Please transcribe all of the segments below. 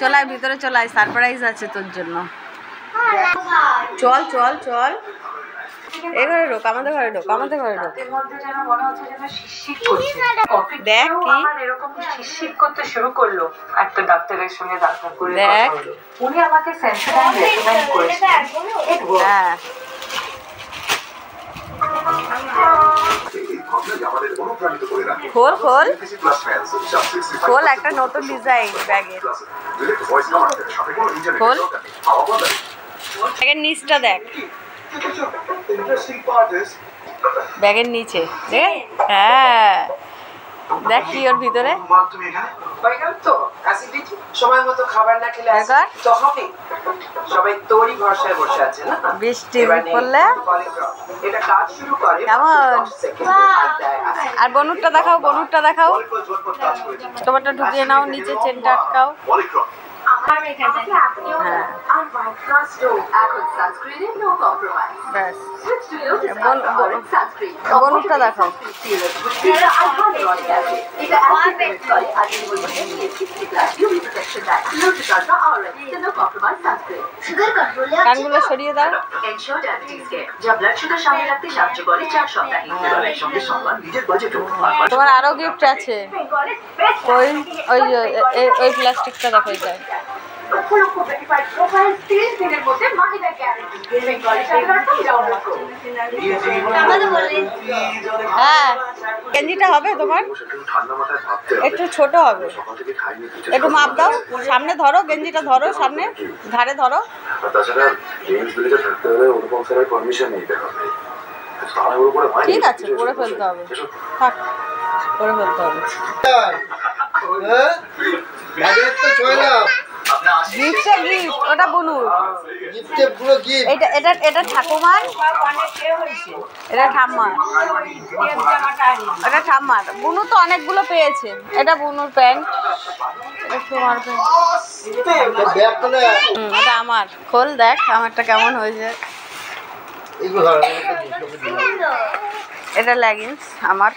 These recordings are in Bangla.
চলাই ভিতরে চলাই, সারপ্রাইজ আছে তোর জন্য। চল চল চল, এই ঘরে ঢোক, আমাদের ঘরে ঢোক, আমাদের ঘরে ঢোক। দেখ কি এরকম শিরশির করতে শুরু করলো। একটা ডাক্তারের সঙ্গে দেখা করে দেখ, উনি আমাকে সেন্সোডাইন রেকমেন্ড করেছেন। হ্যাঁ খোল খোল খোল, একটা নতুন ডিজাইন ব্যাগের। খোল, ব্যাগের নিচটা দেখ, ব্যাগের নিচে দেখ। হ্যাঁ দেখ কি ওর ভিতরে। সময় মতো খাবার না খেলে তো হবে, সবাই তোরই ভরসায় বসে আছে না। বৃষ্টি পড়লে এটা কাজ শুরু করে কেমন। আর বনুরটা দেখাও, বনুরটা দেখাও, তোমারটা ঢুকিয়ে নাও নিচে, চেনটা আটকাও। হ্যাঁ ব্যাস, বনুরটা দেখাও। কানগুলো সরিয়ে দাও। তোমার আরো গিফট আছে, ওই ওই ওই প্লাস্টিকটা দেখো, এটা হ্যাঁ গেঞ্জিটা হবে তোমার, একটু ছোট হবে, একটু মাপ দাও। সামনে ধরো, গেঞ্জিটা ধরো, সামনে ঘাড়ে ধরো। ঠিক আছে, করে ফেলতে হবে, থাক করে ফেলতে হবে। গিফটে গিফট, ওটা বনুর, এটা এটা এটা ঠাকুমার, এটা ঠাম্মার, এটা ঠাম্মার। বুনু তো অনেকগুলো পেয়েছে, এটা বুনুর প্যান্ট, এটা তোমার প্যান্ট, এটা আমার। খোল দেখ আমারটা কেমন হয়েছে। এটা লেগিংস আমার।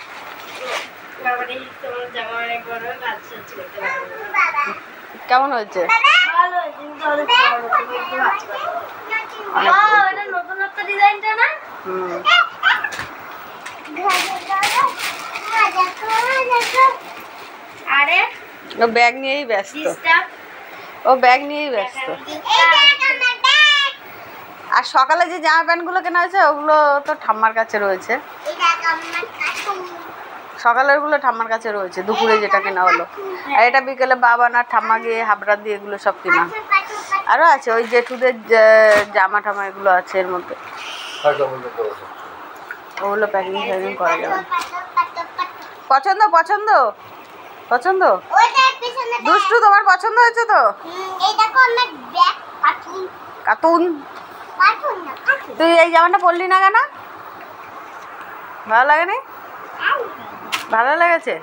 কেমন হয়েছে? ও ব্যাগ নিয়েই ব্যস্ত, ও ব্যাগ নিয়েই ব্যস্ত। আর সকালে যে জামা প্যান্টগুলো কেনা হয়েছে ওগুলো তো ঠাম্মার কাছে রয়েছে, সকালের গুলো ঠাম্মার কাছে রয়েছে, দুপুরে যেটা কেনা হলো। আর এটা বিকেলে বাবা না ঠাম্মা গিয়ে হাবড়া দিয়ে এগুলো সব কেনা। আরও আছে ওই জেঠুদের জামা ঠামা এগুলো আছে এর মধ্যে, ওগুলো প্যাকিং ফ্যাকিং করা যাবে। পছন্দ পছন্দ পছন্দ, দুষ্টু তোমার পছন্দ হয়েছে তো? কার্টুন, তুই এই জামাটা পরলি না কেন? ভালো লাগেনি? ভালো লেগেছে?